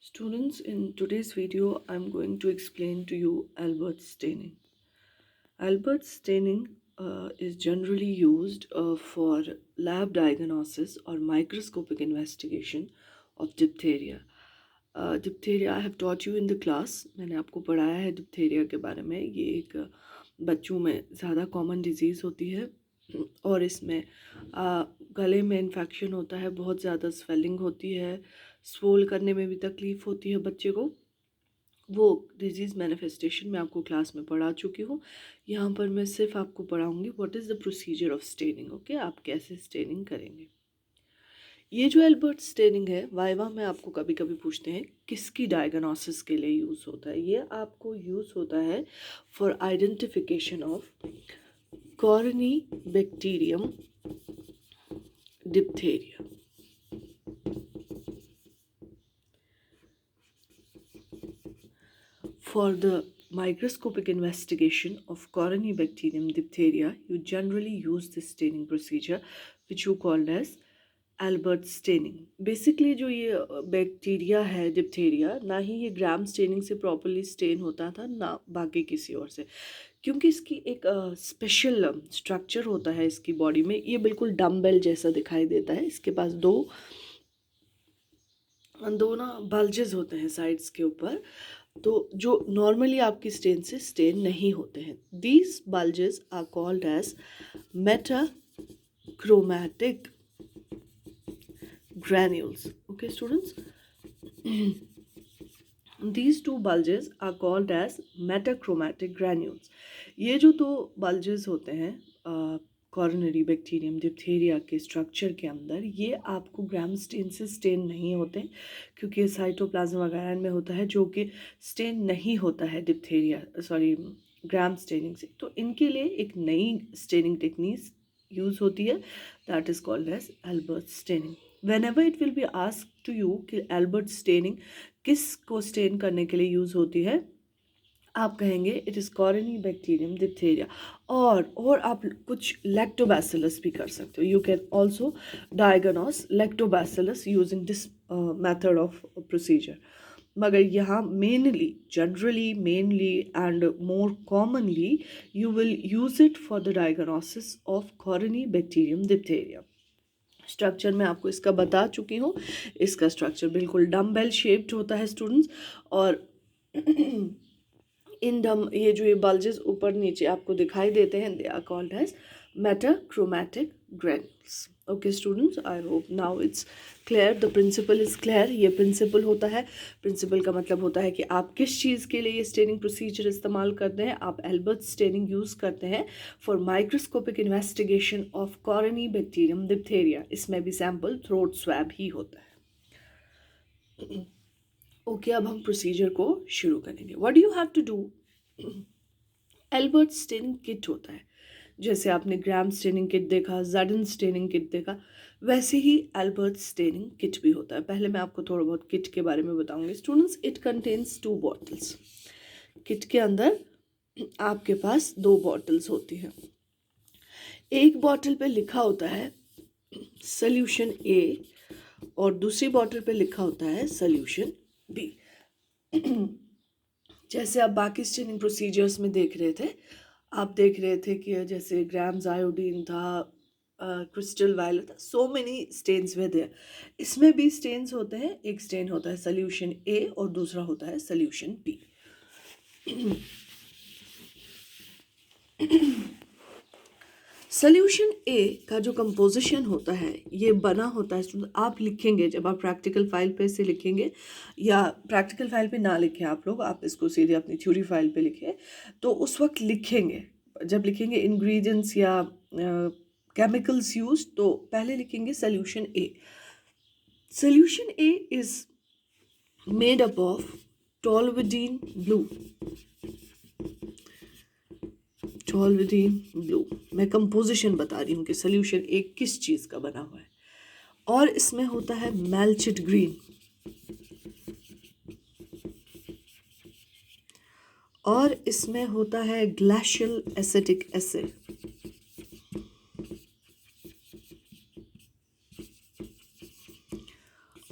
Students, in today's video, I'm going to explain to you Albert staining. Albert staining is generally used for lab diagnosis or microscopic investigation of diphtheria. Diphtheria I have taught you in the class. मैंने आपको पढ़ाया है diphtheria के बारे में. ये एक बच्चों में ज़्यादा कॉमन डिजीज़ होती है और इसमें गले में इन्फेक्शन होता है, बहुत ज़्यादा स्वेलिंग होती है, स्वोल करने में भी तकलीफ़ होती है बच्चे को. वो डिजीज़ मैनिफेस्टेशन मैं आपको क्लास में पढ़ा चुकी हूँ. यहाँ पर मैं सिर्फ आपको पढ़ाऊँगी what is the procedure of staining. Okay, आप कैसे स्टेनिंग करेंगे. ये जो एल्बर्ट स्टेनिंग है, वाइवा में आपको कभी कभी पूछते हैं किसकी डायग्नोसिस के लिए यूज़ होता है. ये आपको यूज़ होता है for identification of Corynebacterium diphtheria. For the microscopic investigation of Corynebacterium diphtheria, you generally use this staining procedure, which you called as Albert staining. Basically जो ये बैक्टीरिया है डिप्थेरिया, ना ही ये ग्राम स्टेनिंग से प्रॉपरली स्टेन होता था ना बाकी किसी और से, क्योंकि इसकी एक स्पेशल स्ट्रक्चर होता है इसकी बॉडी में. ये बिल्कुल डम्बेल जैसा दिखाई देता है. इसके पास दो ना बल्जेस होते हैं साइड्स के ऊपर, तो जो नॉर्मली आपकी स्टेन से स्टेन नहीं होते हैं. These bulges are called as metachromatic granules. Okay, students, these two bulges are called as metachromatic granules. ये जो दो bulges होते हैं कॉरोनरी बैक्टीरियम डिप्थेरिया के स्ट्रक्चर के अंदर, ये आपको ग्राम स्टेन से स्टेन नहीं होते, क्योंकि ये साइटोप्लाज्म वगैरह में होता है जो कि स्टेन नहीं होता है ग्राम स्टेनिंग से. तो इनके लिए एक नई स्टेनिंग टेक्निक यूज़ होती है, that is called as Albert staining. Whenever it will be asked to you कि एल्बर्ट स्टेनिंग किस को स्टेन करने के लिए यूज़ होती है, आप कहेंगे इट इज़ Corynebacterium diphtheria. और आप कुछ लैक्टोबैसिलस भी कर सकते हो. You can also diagnose lactobacillus using this method of procedure. मगर यहाँ mainly and more commonly you will use it for the diagnosis of Corynebacterium diphtheria. Structure मैं आपको इसका बता चुकी हूँ. इसका स्ट्रक्चर बिल्कुल डम्बेल शेप्ड होता है स्टूडेंट्स, और ये जो ये बल्जेस ऊपर नीचे आपको दिखाई देते हैं, they are called as metachromatic granules. Okay students, I hope now it's clear. The principle is clear. ये प्रिंसिपल होता है. प्रिंसिपल का मतलब होता है कि आप किस चीज़ के लिए ये स्टेनिंग प्रोसीजर इस्तेमाल करते हैं. आप एल्बर्ट स्टेनिंग यूज़ करते हैं for microscopic investigation of Corynebacterium diphtheria. इसमें भी सैम्पल थ्रोट स्वैब ही होता है. ओके, अब हम प्रोसीजर को शुरू करेंगे. What do you have to do. Albert staining kit होता है. जैसे आपने ग्राम स्टेनिंग किट देखा, ज़ाडन स्टेनिंग किट देखा, वैसे ही एल्बर्ट स्टेनिंग किट भी होता है. पहले मैं आपको थोड़ा बहुत किट के बारे में बताऊंगी. Students, it contains 2 bottles. Kit के अंदर आपके पास 2 बॉटल्स होती हैं. एक बॉटल पे लिखा होता है सोल्यूशन ए और दूसरी बॉटल पे लिखा होता है सोल्यूशन बी. जैसे आप बाकी स्टेनिंग प्रोसीजर्स में देख रहे थे, आप देख रहे थे कि जैसे ग्राम्स आयोडीन था, क्रिस्टल वायलेट था, so many stains were there. इसमें भी स्टेन्स होते हैं. एक स्टेन होता है सोल्यूशन ए और दूसरा होता है सोल्यूशन बी. सोल्यूशन ए का जो कंपोजिशन होता है, ये बना होता है. आप लिखेंगे, जब आप प्रैक्टिकल फाइल पे से लिखेंगे, या प्रैक्टिकल फाइल पे ना लिखें आप लोग, आप इसको सीधे अपनी थ्योरी फाइल पे लिखें, तो उस वक्त लिखेंगे, जब लिखेंगे इंग्रेडिएंट्स या केमिकल्स यूज, तो पहले लिखेंगे solution A. Solution A is made up of toluidine blue. मैं कंपोजिशन बता रही हूँ कि सोल्यूशन एक किस चीज़ का बना हुआ है. और इसमें होता है मेल्चिड ग्रीन, और इसमें होता है ग्लेशियल एसिटिक एसिड,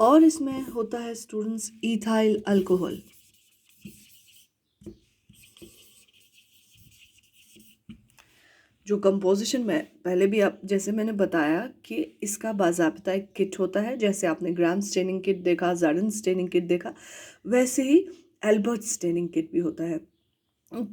और इसमें होता है स्टूडेंट्स इथाइल अल्कोहल। जो कंपोजिशन में पहले भी आप जैसे मैंने बताया कि इसका बाज़ाब्ता एक किट होता है, जैसे आपने ग्राम स्टेनिंग किट देखा, जारन स्टेनिंग किट देखा, वैसे ही एल्बर्ट स्टेनिंग किट भी होता है।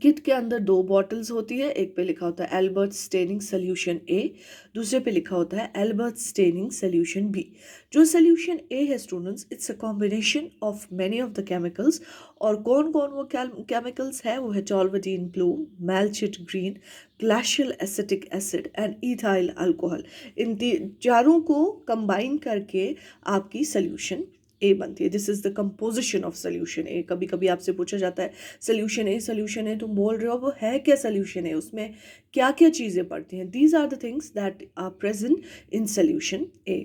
किट के अंदर 2 बॉटल्स होती है, एक पे लिखा होता है एल्बर्ट स्टेनिंग सोल्यूशन ए, दूसरे पे लिखा होता है एल्बर्ट स्टेनिंग सोल्यूशन बी। जो सोल्यूशन ए है students, it's a combination of many of the chemicals. और कौन कौन वो केमिकल्स है, वो है toluidine blue, malachite green, glacial acetic acid and ethyl alcohol. इन चारों को कंबाइन करके आपकी सोल्यूशन ए बनती है। This is the composition of solution A. कभी कभी आपसे पूछा जाता है सोल्यूशन ए तुम बोल रहे हो, वो है क्या सोल्यूशन ए, उसमें क्या क्या चीज़ें पड़ती हैं। These are the things that are present in solution A.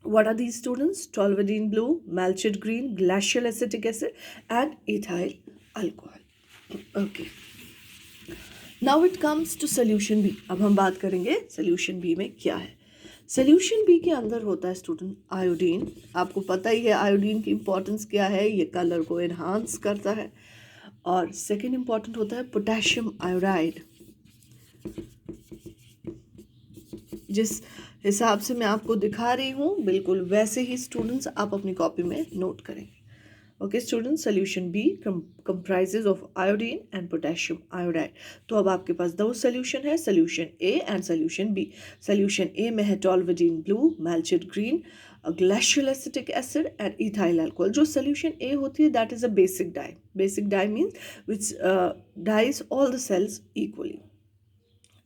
What are these students? Toluidine blue, malchite green, glacial acetic acid, and ethyl alcohol. Okay. Now it comes to solution B. अब हम बात करेंगे solution B में क्या है। Solution B के अंदर होता है स्टूडेंट आयोडीन। आपको पता ही है आयोडीन की इम्पोर्टेंस क्या है, ये कलर को एनहांस करता है। और सेकेंड इम्पॉर्टेंट होता है पोटेशियम आयोडाइड। जिस हिसाब से मैं आपको दिखा रही हूँ बिल्कुल वैसे ही स्टूडेंट्स आप अपनी कॉपी में नोट करेंगे। Okay students, solution B comprises of iodine and potassium iodide. तो अब आपके पास 2 सोल्यूशन है, solution A and solution B. Solution A में है toluidine blue, malachite green, glacial acetic acid and ethyl alcohol. जो सोल्यूशन ए होती है that is a basic dye. Basic dye means which dyes all the cells equally.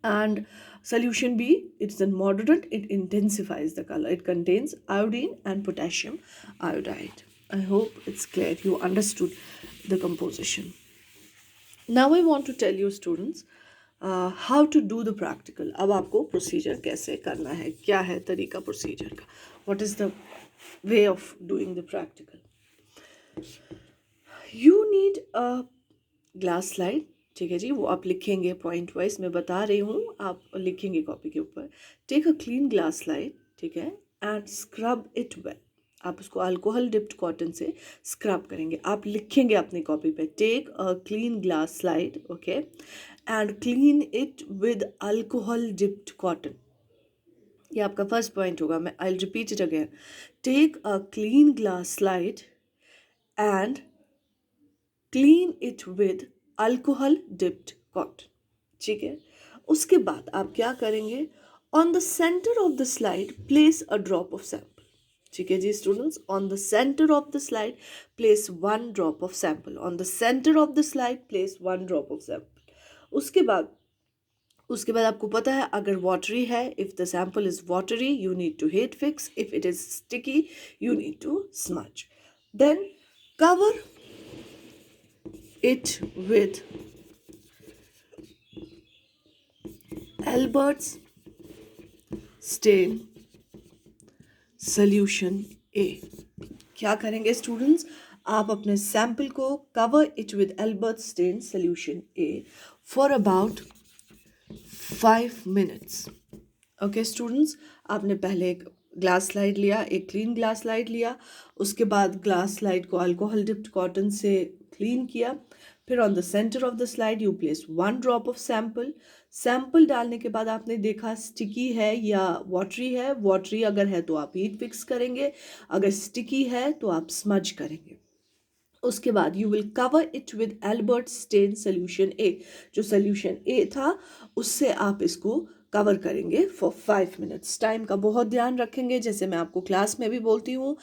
And solution B, it's a moderate, it intensifies the color. It contains iodine and potassium iodide. I hope it's clear, you understood the composition. Now I want to tell you students how to do the practical. अब आपको procedure कैसे करना है, क्या है तरीका procedure का, what is the way of doing the practical. You need a glass slide, ठीक है जी, वो आप लिखेंगे पॉइंट वाइज, मैं बता रही हूँ, आप लिखेंगे कॉपी के ऊपर। Take a clean glass slide, ठीक है, एंड स्क्रब इट वेल। आप उसको अल्कोहल डिप्ड कॉटन से स्क्रब करेंगे। आप लिखेंगे अपनी कॉपी पे take a clean glass slide, okay, and clean it with alcohol dipped cotton. ये आपका फर्स्ट पॉइंट होगा। मैं I repeat it again, take a clean glass slide and clean it with alcohol dipped cotton, ठीक है। उसके बाद आप क्या करेंगे, on the centre of the slide place a drop of sample, ठीक है जी students, on the centre of the slide place 1 drop of sample, on the centre of the slide place 1 drop of sample. उसके बाद आपको पता है अगर watery है, if the sample is watery you need to heat fix, if it is sticky you need to smudge. Then cover it with Albert's stain solution A। क्या करेंगे students, आप अपने सैंपल को cover it with Albert's stain solution A for about 5 minutes. Okay students, आपने पहले एक glass slide लिया, एक क्लीन ग्लास स्लाइड लिया, उसके बाद ग्लास स्लाइड को अल्कोहल डिप्ड कॉटन से क्लीन किया, फिर on the centre of the slide you place 1 drop of sample. Sample डालने के बाद आपने देखा स्टिकी है या वाटरी है, वाटरी अगर है तो आप हीट फिक्स करेंगे, अगर स्टिकी है तो आप स्मज करेंगे। उसके बाद you will cover it with Albert stain solution A. जो सोल्यूशन ए था उससे आप इसको कवर करेंगे फॉर 5 मिनट्स। टाइम का बहुत ध्यान रखेंगे, जैसे मैं आपको क्लास में भी बोलती हूँ,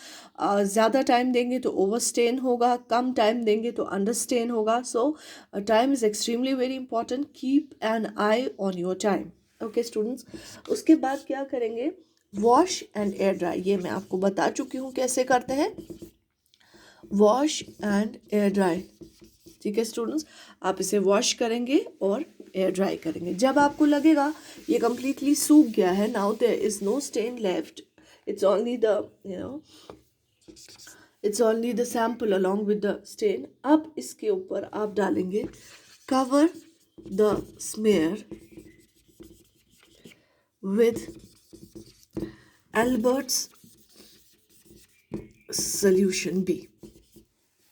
ज़्यादा टाइम देंगे तो ओवर स्टेन होगा, कम टाइम देंगे तो अंडर स्टेन होगा। सो time is extremely very important, keep an I on your time. Okay students, उसके बाद क्या करेंगे, वॉश एंड एयर ड्राई। ये मैं आपको बता चुकी हूँ कैसे करते हैं, वॉश एंड एयर ड्राई, ठीक है स्टूडेंट्स। आप इसे वॉश करेंगे और एयर ड्राई करेंगे। जब आपको लगेगा ये कम्प्लीटली सूख गया है, now there is no stain left, it's only the it's only the sample along with the stain. अब इसके ऊपर आप डालेंगे cover the smear with Albert's solution B.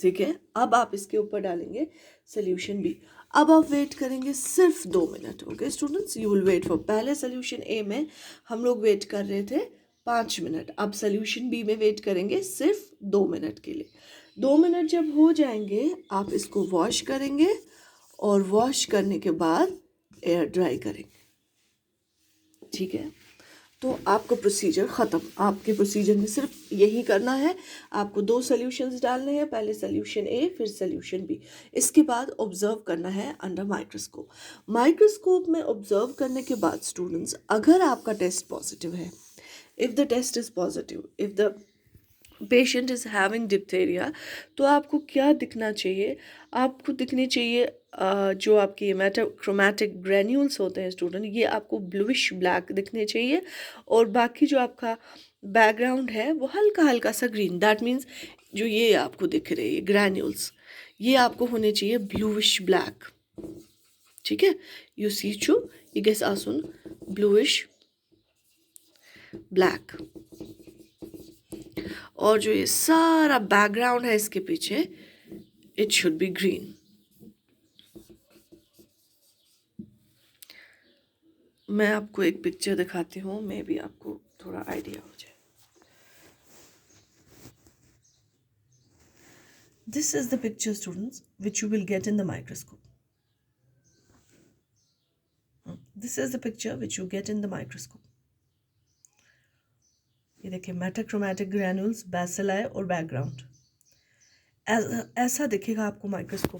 ठीक है, अब आप इसके ऊपर डालेंगे सोल्यूशन बी। अब आप वेट करेंगे सिर्फ 2 मिनट। Okay students, you will wait for, पहले सोल्यूशन ए में हम लोग वेट कर रहे थे 5 मिनट, अब सोल्यूशन बी में वेट करेंगे सिर्फ 2 मिनट के लिए। 2 मिनट जब हो जाएंगे आप इसको वॉश करेंगे और वॉश करने के बाद एयर ड्राई करेंगे। ठीक है, तो आपका प्रोसीजर ख़त्म। आपके प्रोसीजर में सिर्फ यही करना है, आपको 2 सॉल्यूशंस डालने हैं, पहले सॉल्यूशन ए फिर सॉल्यूशन बी। इसके बाद ऑब्जर्व करना है अंडर माइक्रोस्कोप। माइक्रोस्कोप में ऑब्जर्व करने के बाद स्टूडेंट्स, अगर आपका टेस्ट पॉजिटिव है, if the test is positive, if the patient is having diphtheria, तो आपको क्या दिखना चाहिए? आपको दिखने चाहिए जो आपके मेटाक्रोमैटिक ग्रैन्यूल्स होते हैं स्टूडेंट, ये आपको ब्लूइश ब्लैक दिखने चाहिए, और बाकी जो आपका बैकग्राउंड है वो हल्का हल्का सा ग्रीन। दैट मीन्स जो ये आपको दिख रहे हैं ग्रैन्यूल्स, ये आपको होने चाहिए ब्लूइश ब्लैक। ठीक है, यू सी चू ये गेस आसुन ब्लूइश ब्लैक, और जो ये सारा बैकग्राउंड है इसके पीछे, इट शुड बी ग्रीन। मैं आपको एक पिक्चर दिखाती हूँ, मे बी आपको थोड़ा आइडिया हो जाए। This is the picture students which you will get in the microscope. This is the picture which you get in the microscope. ये देखिए, मेटाक्रोमैटिक ग्रैन्यूल्स, बैसिलाई और बैकग्राउंड ऐसा दिखेगा आपको माइक्रोस्कोप।